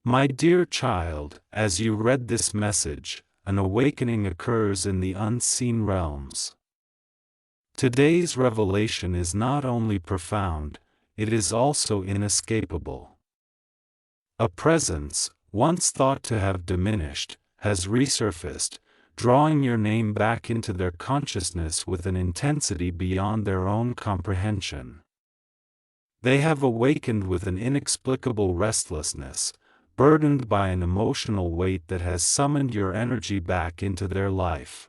My dear child, as you read this message, an awakening occurs in the unseen realms. Today's revelation is not only profound, it is also inescapable. A presence, once thought to have diminished, has resurfaced, drawing your name back into their consciousness with an intensity beyond their own comprehension. They have awakened with an inexplicable restlessness, burdened by an emotional weight that has summoned your energy back into their life.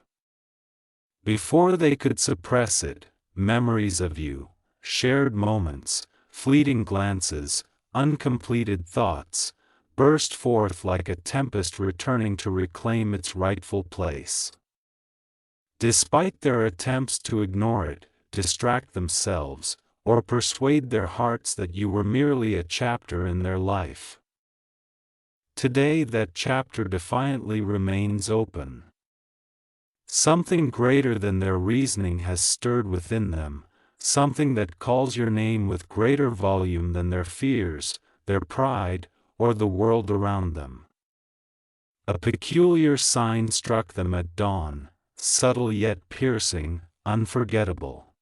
Before they could suppress it, memories of you, shared moments, fleeting glances, uncompleted thoughts, burst forth like a tempest returning to reclaim its rightful place. Despite their attempts to ignore it, distract themselves, or persuade their hearts that you were merely a chapter in their life, today that chapter defiantly remains open. Something greater than their reasoning has stirred within them, something that calls your name with greater volume than their fears, their pride, or the world around them. A peculiar sign struck them at dawn, subtle yet piercing, unforgettable.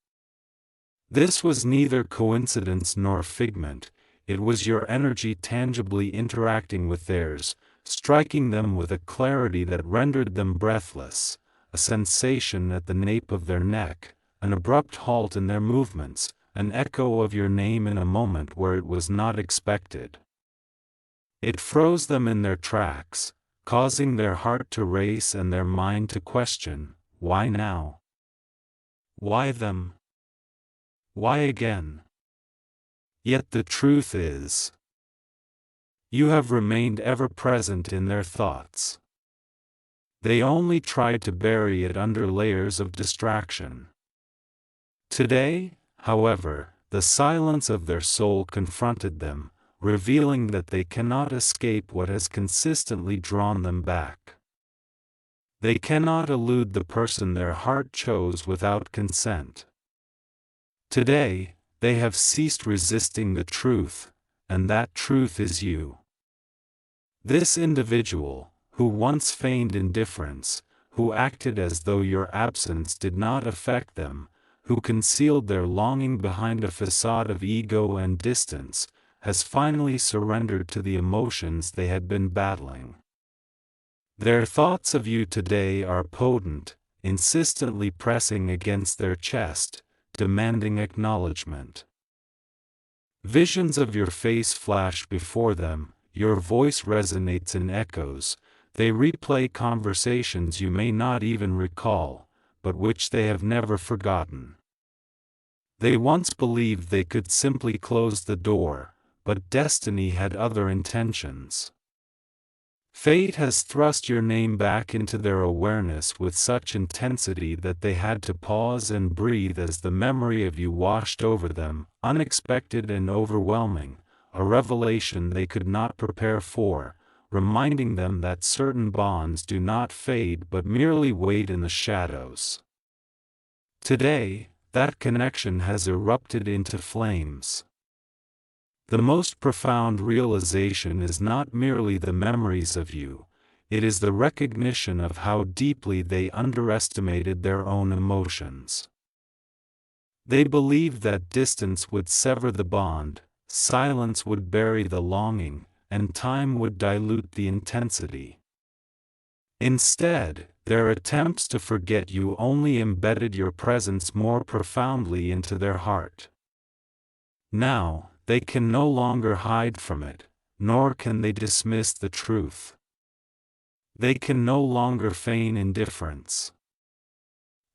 This was neither coincidence nor figment, it was your energy tangibly interacting with theirs, striking them with a clarity that rendered them breathless, a sensation at the nape of their neck, an abrupt halt in their movements, an echo of your name in a moment where it was not expected. It froze them in their tracks, causing their heart to race and their mind to question, why now? Why them? Why again? Yet the truth is, you have remained ever present in their thoughts. They only tried to bury it under layers of distraction. Today, however, the silence of their soul confronted them, revealing that they cannot escape what has consistently drawn them back. They cannot elude the person their heart chose without consent. Today, they have ceased resisting the truth, and that truth is you. This individual, who once feigned indifference, who acted as though your absence did not affect them, who concealed their longing behind a facade of ego and distance, has finally surrendered to the emotions they had been battling. Their thoughts of you today are potent, insistently pressing against their chest, demanding acknowledgement. Visions of your face flash before them, your voice resonates in echoes, they replay conversations you may not even recall, but which they have never forgotten. They once believed they could simply close the door, but destiny had other intentions. Fate has thrust your name back into their awareness with such intensity that they had to pause and breathe as the memory of you washed over them, unexpected and overwhelming, a revelation they could not prepare for, reminding them that certain bonds do not fade but merely wait in the shadows. Today, that connection has erupted into flames. The most profound realization is not merely the memories of you, it is the recognition of how deeply they underestimated their own emotions. They believed that distance would sever the bond, silence would bury the longing, and time would dilute the intensity. Instead, their attempts to forget you only embedded your presence more profoundly into their heart. Now, they can no longer hide from it, nor can they dismiss the truth. They can no longer feign indifference.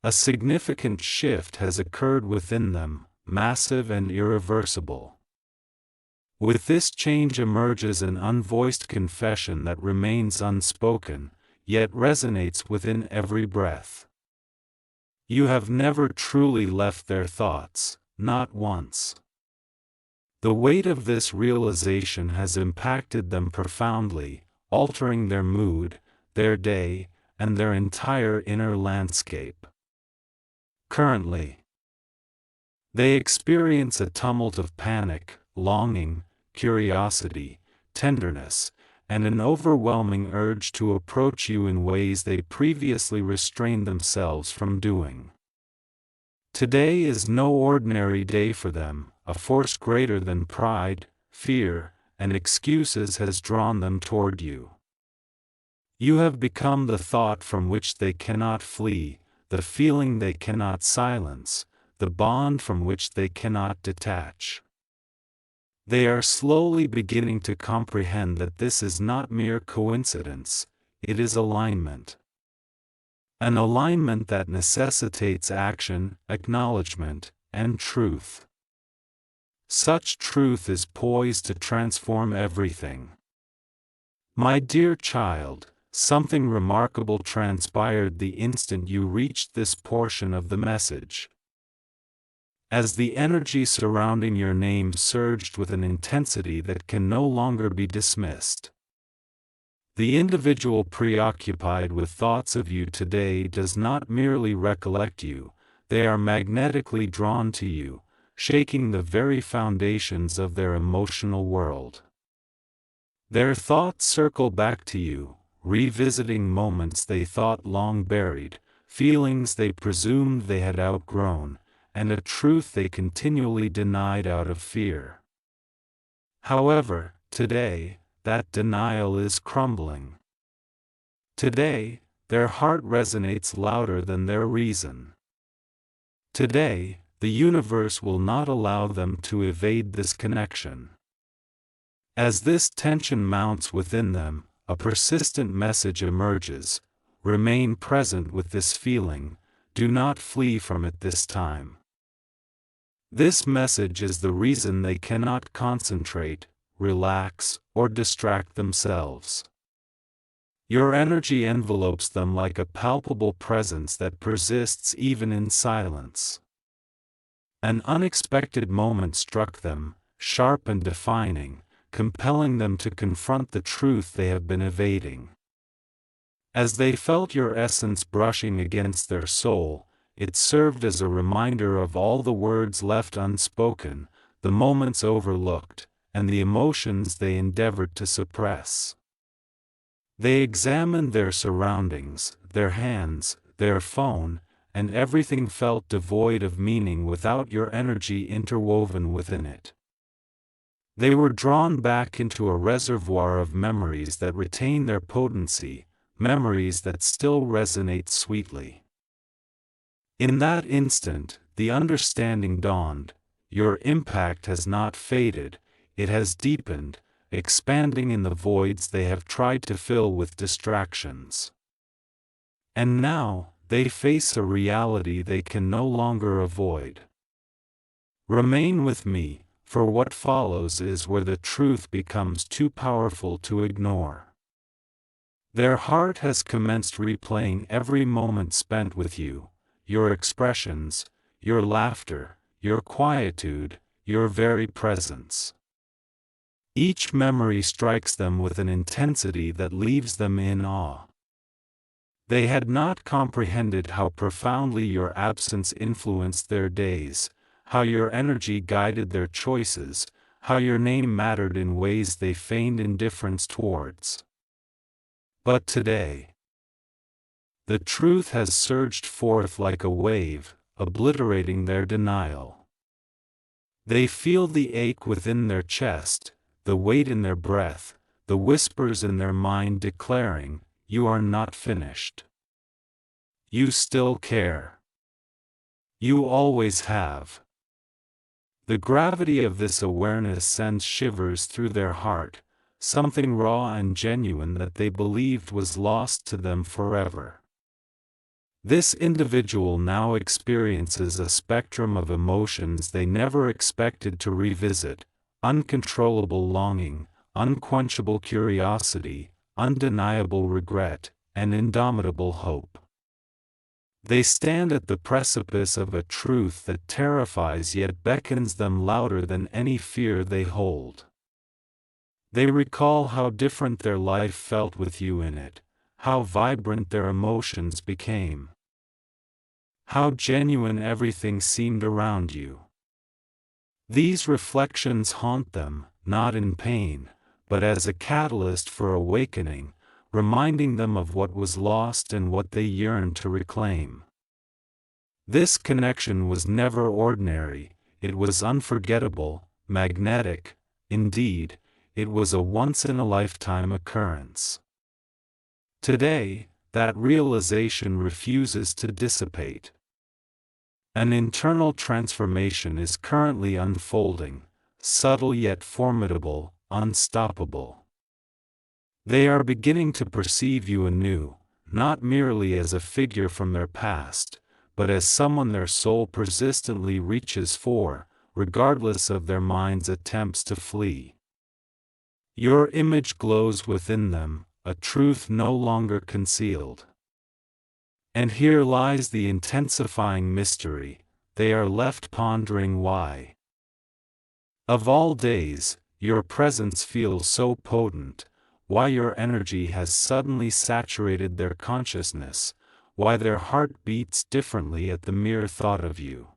A significant shift has occurred within them, massive and irreversible. With this change emerges an unvoiced confession that remains unspoken, yet resonates within every breath. You have never truly left their thoughts, not once. The weight of this realization has impacted them profoundly, altering their mood, their day, and their entire inner landscape. Currently, they experience a tumult of panic, longing, curiosity, tenderness, and an overwhelming urge to approach you in ways they previously restrained themselves from doing. Today is no ordinary day for them. A force greater than pride, fear, and excuses has drawn them toward you. You have become the thought from which they cannot flee, the feeling they cannot silence, the bond from which they cannot detach. They are slowly beginning to comprehend that this is not mere coincidence, it is alignment. An alignment that necessitates action, acknowledgement, and truth. Such truth is poised to transform everything. My dear child, something remarkable transpired the instant you reached this portion of the message. As the energy surrounding your name surged with an intensity that can no longer be dismissed. The individual preoccupied with thoughts of you today does not merely recollect you, they are magnetically drawn to you, shaking the very foundations of their emotional world. Their thoughts circle back to you, revisiting moments they thought long buried, feelings they presumed they had outgrown, and a truth they continually denied out of fear. However, today, that denial is crumbling. Today, their heart resonates louder than their reason. Today, the universe will not allow them to evade this connection. As this tension mounts within them, a persistent message emerges: remain present with this feeling, do not flee from it this time. This message is the reason they cannot concentrate, relax, or distract themselves. Your energy envelopes them like a palpable presence that persists even in silence. An unexpected moment struck them, sharp and defining, compelling them to confront the truth they have been evading. As they felt your essence brushing against their soul, it served as a reminder of all the words left unspoken, the moments overlooked, and the emotions they endeavored to suppress. They examined their surroundings, their hands, their phone, and everything felt devoid of meaning without your energy interwoven within it. They were drawn back into a reservoir of memories that retain their potency, memories that still resonate sweetly. In that instant, the understanding dawned: your impact has not faded, it has deepened, expanding in the voids they have tried to fill with distractions. And now, they face a reality they can no longer avoid. Remain with me, for what follows is where the truth becomes too powerful to ignore. Their heart has commenced replaying every moment spent with you, your expressions, your laughter, your quietude, your very presence. Each memory strikes them with an intensity that leaves them in awe. They had not comprehended how profoundly your absence influenced their days, how your energy guided their choices, how your name mattered in ways they feigned indifference towards. But today, the truth has surged forth like a wave, obliterating their denial. They feel the ache within their chest, the weight in their breath, the whispers in their mind declaring, you are not finished. You still care. You always have. The gravity of this awareness sends shivers through their heart, something raw and genuine that they believed was lost to them forever. This individual now experiences a spectrum of emotions they never expected to revisit: uncontrollable longing, unquenchable curiosity, undeniable regret, and indomitable hope. They stand at the precipice of a truth that terrifies yet beckons them louder than any fear they hold. They recall how different their life felt with you in it, how vibrant their emotions became, how genuine everything seemed around you. These reflections haunt them, not in pain, but as a catalyst for awakening, reminding them of what was lost and what they yearned to reclaim. This connection was never ordinary, it was unforgettable, magnetic, indeed, it was a once-in-a-lifetime occurrence. Today, that realization refuses to dissipate. An internal transformation is currently unfolding, subtle yet formidable, unstoppable. They are beginning to perceive you anew, not merely as a figure from their past, but as someone their soul persistently reaches for, regardless of their mind's attempts to flee. Your image glows within them, a truth no longer concealed. And here lies the intensifying mystery, they are left pondering why. Of all days, your presence feels so potent, why your energy has suddenly saturated their consciousness, why their heart beats differently at the mere thought of you.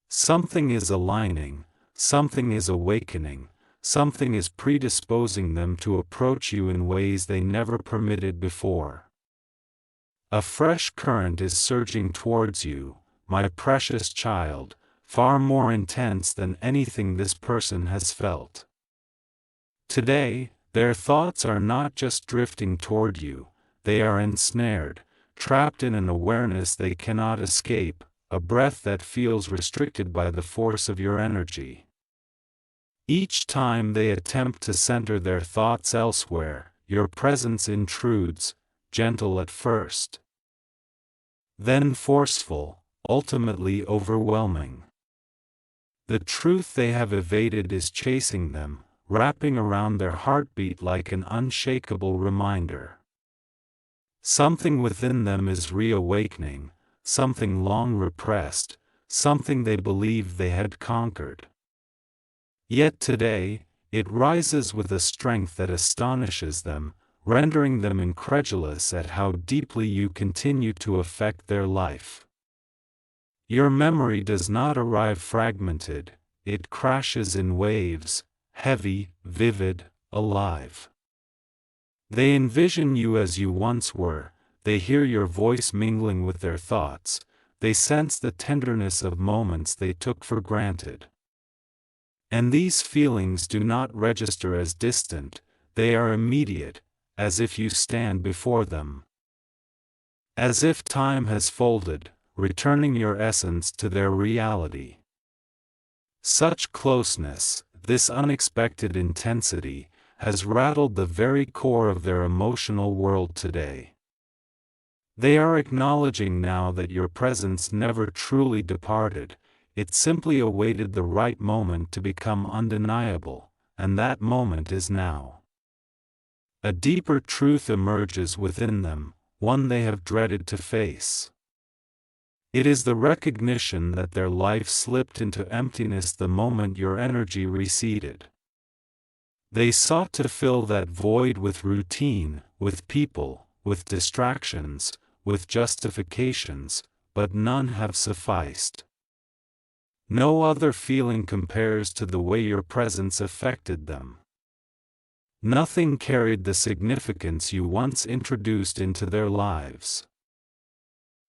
Something is aligning, something is awakening, something is predisposing them to approach you in ways they never permitted before. A fresh current is surging towards you, my precious child, far more intense than anything this person has felt. Today, their thoughts are not just drifting toward you, they are ensnared, trapped in an awareness they cannot escape, a breath that feels restricted by the force of your energy. Each time they attempt to center their thoughts elsewhere, your presence intrudes, gentle at first, then forceful, ultimately overwhelming. The truth they have evaded is chasing them, wrapping around their heartbeat like an unshakable reminder. Something within them is reawakening, something long repressed, something they believed they had conquered. Yet today, it rises with a strength that astonishes them, rendering them incredulous at how deeply you continue to affect their life. Your memory does not arrive fragmented, it crashes in waves, heavy, vivid, alive. They envision you as you once were, they hear your voice mingling with their thoughts, they sense the tenderness of moments they took for granted. And these feelings do not register as distant, they are immediate, as if you stand before them. As if time has folded, returning your essence to their reality. Such closeness, this unexpected intensity, has rattled the very core of their emotional world today. They are acknowledging now that your presence never truly departed, it simply awaited the right moment to become undeniable, and that moment is now. A deeper truth emerges within them, one they have dreaded to face. It is the recognition that their life slipped into emptiness the moment your energy receded. They sought to fill that void with routine, with people, with distractions, with justifications, but none have sufficed. No other feeling compares to the way your presence affected them. Nothing carried the significance you once introduced into their lives.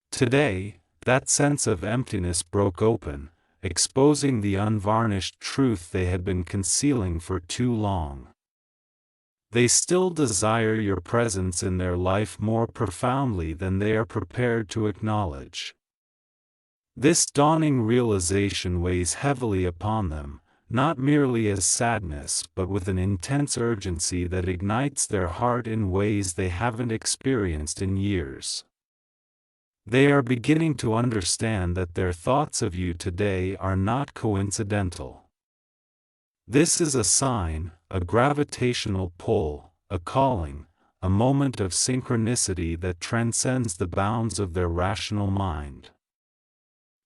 Today, that sense of emptiness broke open, exposing the unvarnished truth they had been concealing for too long. They still desire your presence in their life more profoundly than they are prepared to acknowledge. This dawning realization weighs heavily upon them, not merely as sadness but with an intense urgency that ignites their heart in ways they haven't experienced in years. They are beginning to understand that their thoughts of you today are not coincidental. This is a sign, a gravitational pull, a calling, a moment of synchronicity that transcends the bounds of their rational mind.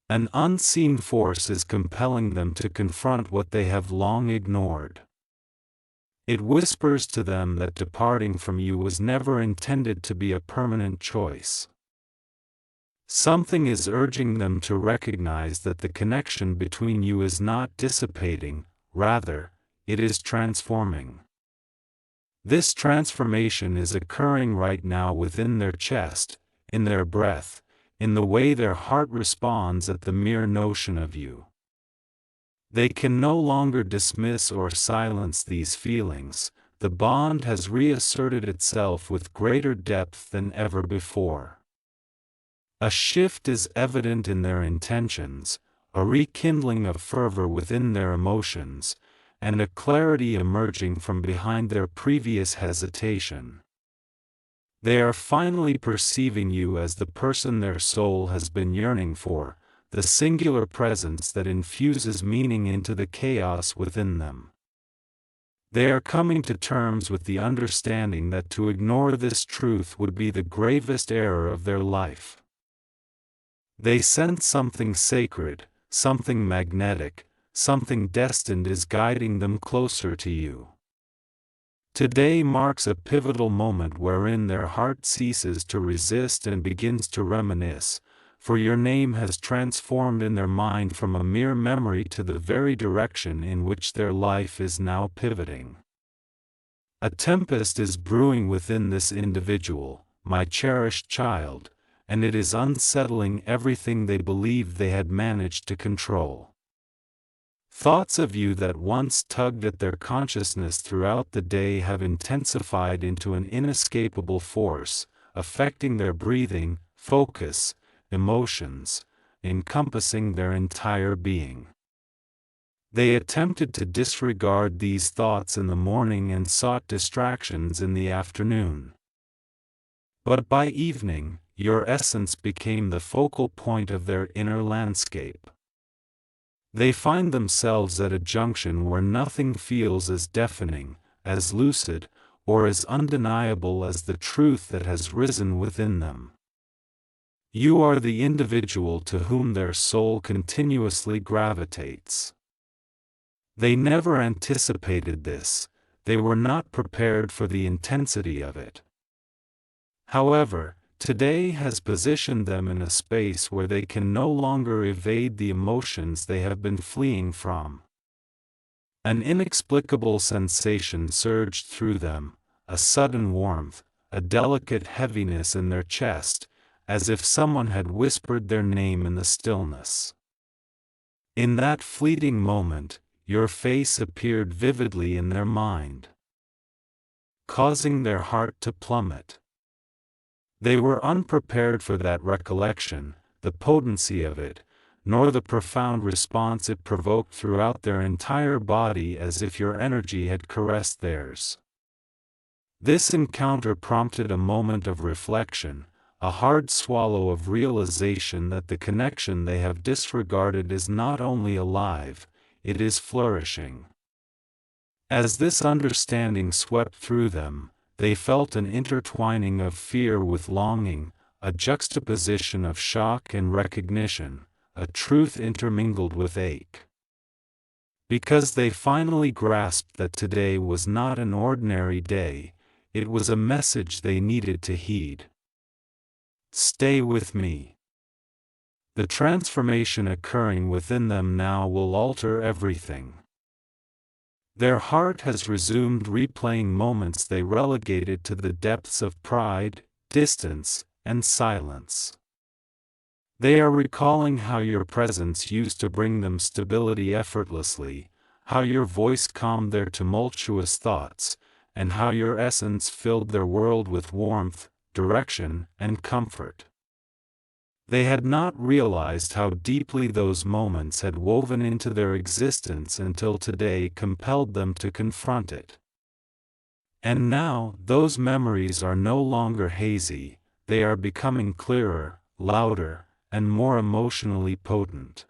An unseen force is compelling them to confront what they have long ignored. It whispers to them that departing from you was never intended to be a permanent choice. Something is urging them to recognize that the connection between you is not dissipating, rather, it is transforming. This transformation is occurring right now within their chest, in their breath, in the way their heart responds at the mere notion of you. They can no longer dismiss or silence these feelings. The bond has reasserted itself with greater depth than ever before. A shift is evident in their intentions, a rekindling of fervor within their emotions, and a clarity emerging from behind their previous hesitation. They are finally perceiving you as the person their soul has been yearning for, the singular presence that infuses meaning into the chaos within them. They are coming to terms with the understanding that to ignore this truth would be the gravest error of their life. They sense something sacred, something magnetic, something destined is guiding them closer to you. Today marks a pivotal moment wherein their heart ceases to resist and begins to reminisce, for your name has transformed in their mind from a mere memory to the very direction in which their life is now pivoting. A tempest is brewing within this individual, my cherished child, and it is unsettling everything they believed they had managed to control. Thoughts of you that once tugged at their consciousness throughout the day have intensified into an inescapable force, affecting their breathing, focus, emotions, encompassing their entire being. They attempted to disregard these thoughts in the morning and sought distractions in the afternoon. But by evening, your essence became the focal point of their inner landscape. They find themselves at a junction where nothing feels as deafening, as lucid, or as undeniable as the truth that has risen within them. You are the individual to whom their soul continuously gravitates. They never anticipated this, they were not prepared for the intensity of it. However, today has positioned them in a space where they can no longer evade the emotions they have been fleeing from. An inexplicable sensation surged through them, a sudden warmth, a delicate heaviness in their chest, as if someone had whispered their name in the stillness. In that fleeting moment, your face appeared vividly in their mind, causing their heart to plummet. They were unprepared for that recollection, the potency of it, nor the profound response it provoked throughout their entire body as if your energy had caressed theirs. This encounter prompted a moment of reflection, a hard swallow of realization that the connection they have disregarded is not only alive, it is flourishing. As this understanding swept through them, they felt an intertwining of fear with longing, a juxtaposition of shock and recognition, a truth intermingled with ache. Because they finally grasped that today was not an ordinary day, it was a message they needed to heed. Stay with me. The transformation occurring within them now will alter everything. Their heart has resumed replaying moments they relegated to the depths of pride, distance, and silence. They are recalling how your presence used to bring them stability effortlessly, how your voice calmed their tumultuous thoughts, and how your essence filled their world with warmth, direction, and comfort. They had not realized how deeply those moments had woven into their existence until today compelled them to confront it. And now, those memories are no longer hazy, they are becoming clearer, louder, and more emotionally potent.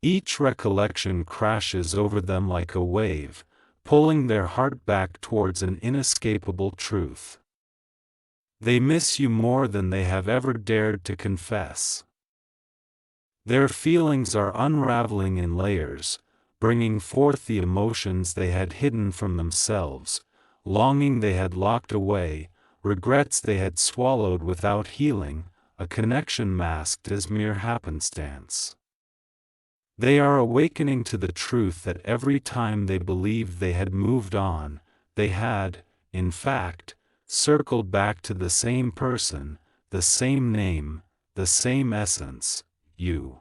Each recollection crashes over them like a wave, pulling their heart back towards an inescapable truth. They miss you more than they have ever dared to confess. Their feelings are unraveling in layers, bringing forth the emotions they had hidden from themselves, longing they had locked away, regrets they had swallowed without healing, a connection masked as mere happenstance. They are awakening to the truth that every time they believed they had moved on, they had, in fact, circled back to the same person, the same name, the same essence, you.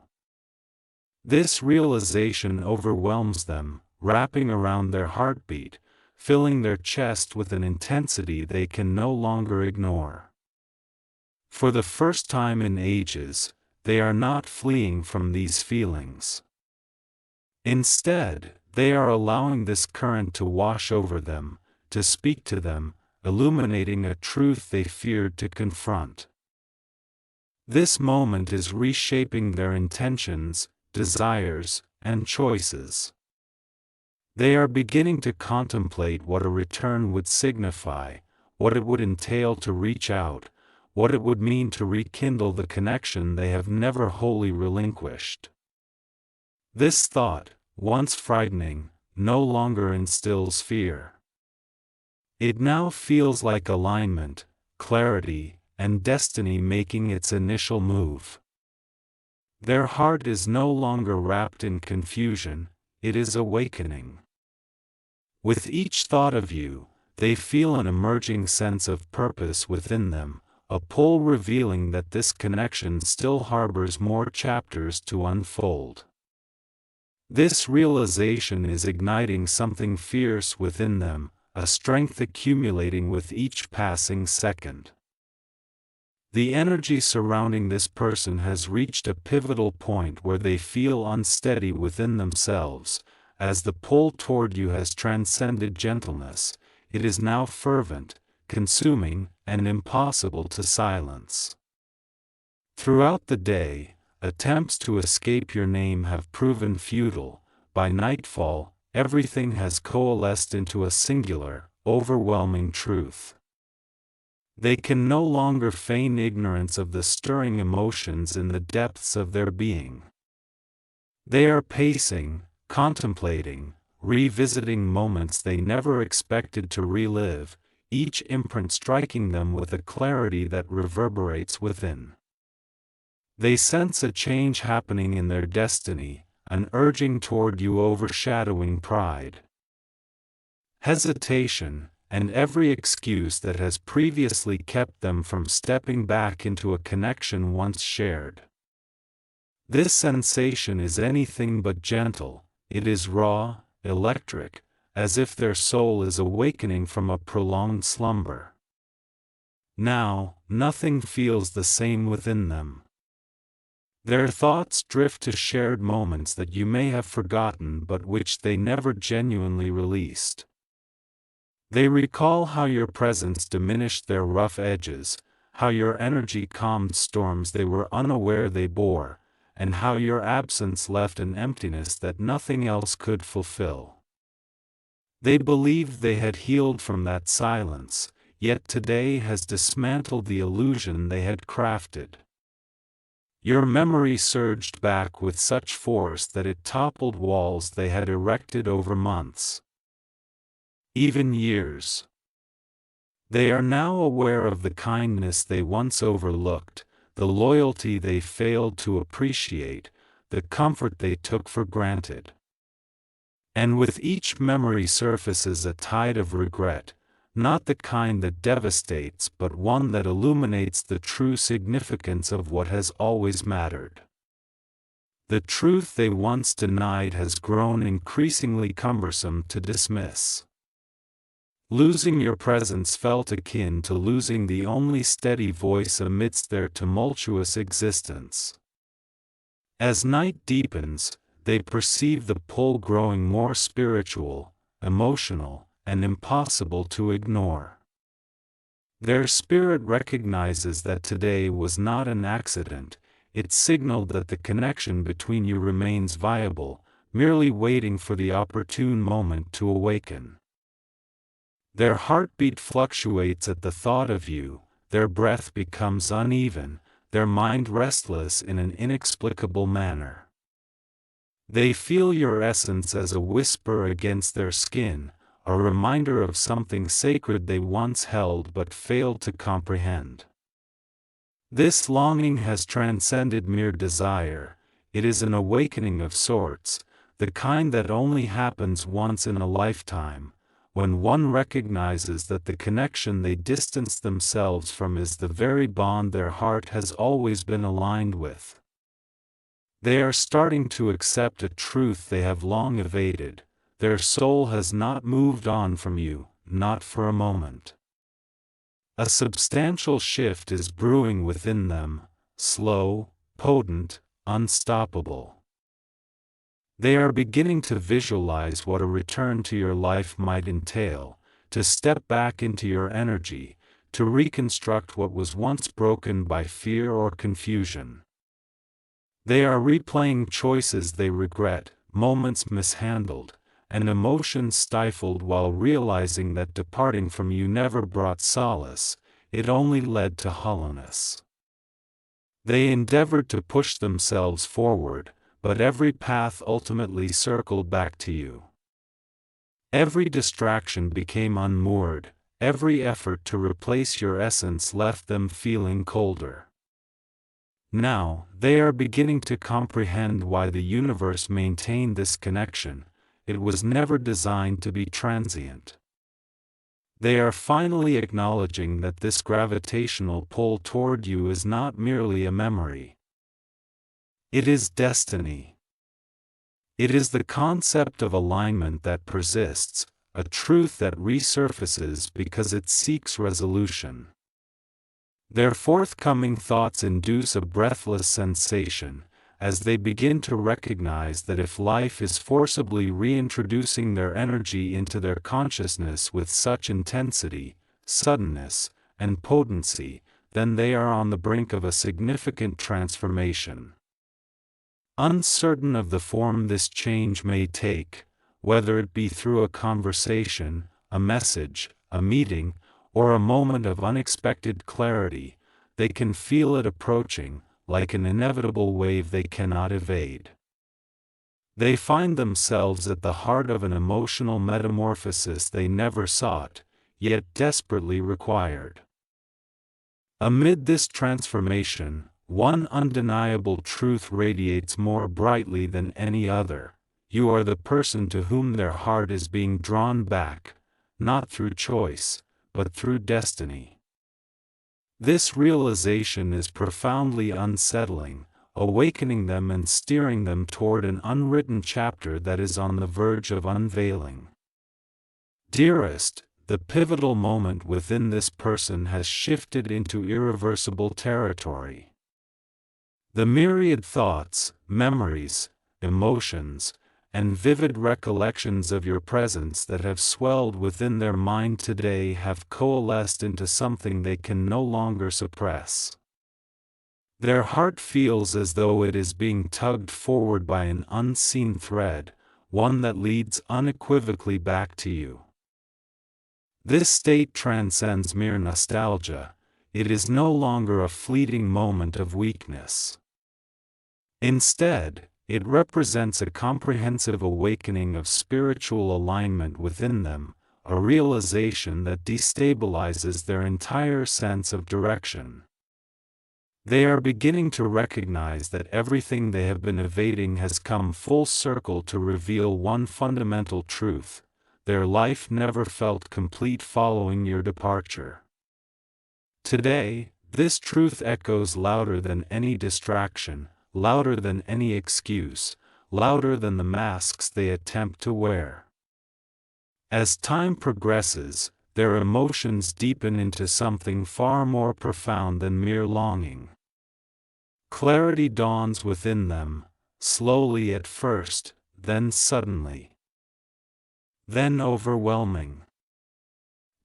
This realization overwhelms them, wrapping around their heartbeat, filling their chest with an intensity they can no longer ignore. For the first time in ages, they are not fleeing from these feelings. Instead, they are allowing this current to wash over them, to speak to them, illuminating a truth they feared to confront. This moment is reshaping their intentions, desires, and choices. They are beginning to contemplate what a return would signify, what it would entail to reach out, what it would mean to rekindle the connection they have never wholly relinquished. This thought, once frightening, no longer instills fear. It now feels like alignment, clarity, and destiny making its initial move. Their heart is no longer wrapped in confusion, it is awakening. With each thought of you, they feel an emerging sense of purpose within them, a pull revealing that this connection still harbors more chapters to unfold. This realization is igniting something fierce within them, a strength accumulating with each passing second. The energy surrounding this person has reached a pivotal point where they feel unsteady within themselves. As the pull toward you has transcended gentleness, it is now fervent, consuming, and impossible to silence. Throughout the day, attempts to escape your name have proven futile. By nightfall, everything has coalesced into a singular, overwhelming truth. They can no longer feign ignorance of the stirring emotions in the depths of their being. They are pacing, contemplating, revisiting moments they never expected to relive, each imprint striking them with a clarity that reverberates within. They sense a change happening in their destiny, an urging toward you overshadowing pride, hesitation, and every excuse that has previously kept them from stepping back into a connection once shared. This sensation is anything but gentle, it is raw, electric, as if their soul is awakening from a prolonged slumber. Now, nothing feels the same within them. Their thoughts drift to shared moments that you may have forgotten but which they never genuinely released. They recall how your presence diminished their rough edges, how your energy calmed storms they were unaware they bore, and how your absence left an emptiness that nothing else could fulfill. They believed they had healed from that silence, yet today has dismantled the illusion they had crafted. Your memory surged back with such force that it toppled walls they had erected over months, even years. They are now aware of the kindness they once overlooked, the loyalty they failed to appreciate, the comfort they took for granted. And with each memory surfaces a tide of regret, not the kind that devastates but one that illuminates the true significance of what has always mattered. The truth they once denied has grown increasingly cumbersome to dismiss. Losing your presence felt akin to losing the only steady voice amidst their tumultuous existence. As night deepens, they perceive the pull growing more spiritual, emotional, and impossible to ignore. Their spirit recognizes that today was not an accident, it signaled that the connection between you remains viable, merely waiting for the opportune moment to awaken. Their heartbeat fluctuates at the thought of you, their breath becomes uneven, their mind restless in an inexplicable manner. They feel your essence as a whisper against their skin, a reminder of something sacred they once held but failed to comprehend. This longing has transcended mere desire, it is an awakening of sorts, the kind that only happens once in a lifetime, when one recognizes that the connection they distance themselves from is the very bond their heart has always been aligned with. They are starting to accept a truth they have long evaded: their soul has not moved on from you, not for a moment. A substantial shift is brewing within them, slow, potent, unstoppable. They are beginning to visualize what a return to your life might entail, to step back into your energy, to reconstruct what was once broken by fear or confusion. They are replaying choices they regret, moments mishandled, and emotions stifled, while realizing that departing from you never brought solace, it only led to hollowness. They endeavored to push themselves forward, but every path ultimately circled back to you. Every distraction became unmoored, every effort to replace your essence left them feeling colder. Now, they are beginning to comprehend why the universe maintained this connection. It was never designed to be transient. They are finally acknowledging that this gravitational pull toward you is not merely a memory. It is destiny. It is the concept of alignment that persists, a truth that resurfaces because it seeks resolution. Their forthcoming thoughts induce a breathless sensation, as they begin to recognize that if life is forcibly reintroducing their energy into their consciousness with such intensity, suddenness, and potency, then they are on the brink of a significant transformation. Uncertain of the form this change may take, whether it be through a conversation, a message, a meeting, or a moment of unexpected clarity, they can feel it approaching, like an inevitable wave they cannot evade. They find themselves at the heart of an emotional metamorphosis they never sought, yet desperately required. Amid this transformation, one undeniable truth radiates more brightly than any other: you are the person to whom their heart is being drawn back, not through choice, but through destiny. This realization is profoundly unsettling, awakening them and steering them toward an unwritten chapter that is on the verge of unveiling. Dearest, the pivotal moment within this person has shifted into irreversible territory. The myriad thoughts, memories, emotions, and vivid recollections of your presence that have swelled within their mind today have coalesced into something they can no longer suppress. Their heart feels as though it is being tugged forward by an unseen thread, one that leads unequivocally back to you. This state transcends mere nostalgia. It is no longer a fleeting moment of weakness. Instead, it represents a comprehensive awakening of spiritual alignment within them, a realization that destabilizes their entire sense of direction. They are beginning to recognize that everything they have been evading has come full circle to reveal one fundamental truth: their life never felt complete following your departure. Today, this truth echoes louder than any distraction, louder than any excuse, louder than the masks they attempt to wear. As time progresses, their emotions deepen into something far more profound than mere longing. Clarity dawns within them, slowly at first, then suddenly. Then overwhelming.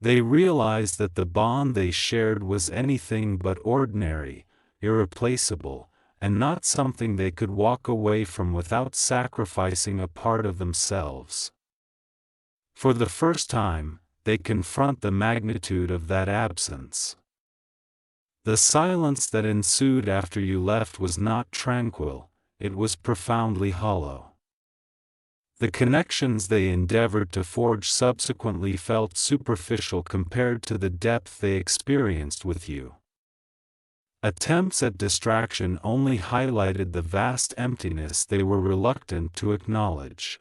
They realize that the bond they shared was anything but ordinary, irreplaceable, and not something they could walk away from without sacrificing a part of themselves. For the first time, they confront the magnitude of that absence. The silence that ensued after you left was not tranquil, it was profoundly hollow. The connections they endeavored to forge subsequently felt superficial compared to the depth they experienced with you. Attempts at distraction only highlighted the vast emptiness they were reluctant to acknowledge.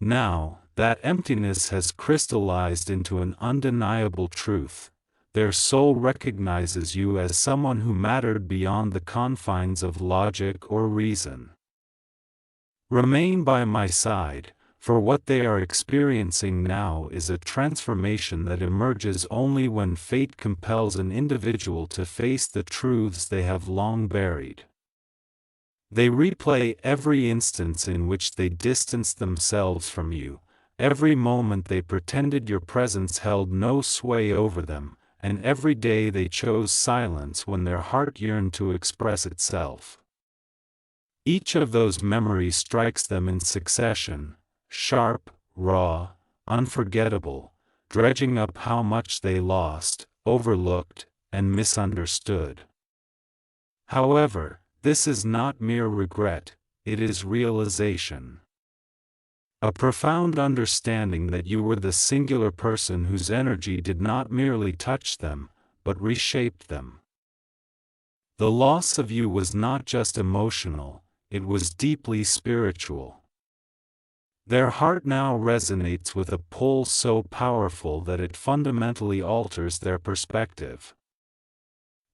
Now, That emptiness has crystallized into an undeniable truth. Their soul recognizes you as someone who mattered beyond the confines of logic or reason. Remain by my side, for what they are experiencing now is a transformation that emerges only when fate compels an individual to face the truths they have long buried. They replay every instance in which they distanced themselves from you, every moment they pretended your presence held no sway over them, and every day they chose silence when their heart yearned to express itself. Each of those memories strikes them in succession, sharp, raw, unforgettable, dredging up how much they lost, overlooked, and misunderstood. However, this is not mere regret, it is realization. A profound understanding that you were the singular person whose energy did not merely touch them, but reshaped them. The loss of you was not just emotional, it was deeply spiritual. Their heart now resonates with a pull so powerful that it fundamentally alters their perspective.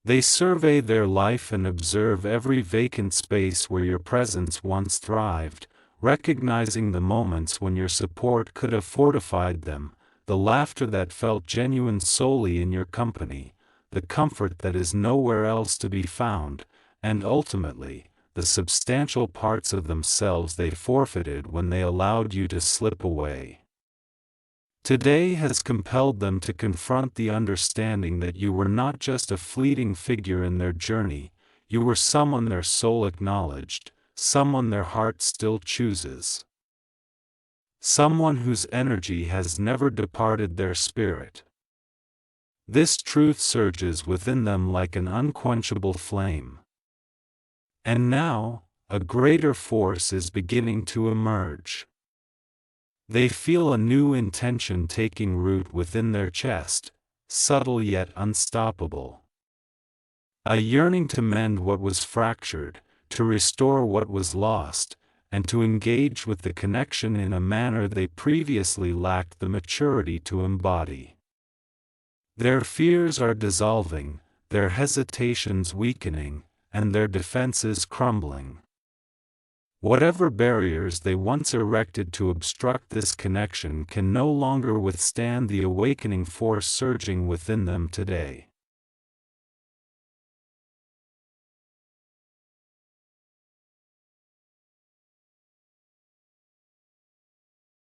They survey their life and observe every vacant space where your presence once thrived, recognizing the moments when your support could have fortified them, the laughter that felt genuine solely in your company, the comfort that is nowhere else to be found, and ultimately, the substantial parts of themselves they forfeited when they allowed you to slip away. Today has compelled them to confront the understanding that you were not just a fleeting figure in their journey, you were someone their soul acknowledged, someone their heart still chooses. Someone whose energy has never departed their spirit. This truth surges within them like an unquenchable flame. And now, a greater force is beginning to emerge. They feel a new intention taking root within their chest, subtle yet unstoppable. A yearning to mend what was fractured, to restore what was lost, and to engage with the connection in a manner they previously lacked the maturity to embody. Their fears are dissolving, their hesitations weakening, and their defenses crumbling. Whatever barriers they once erected to obstruct this connection can no longer withstand the awakening force surging within them today.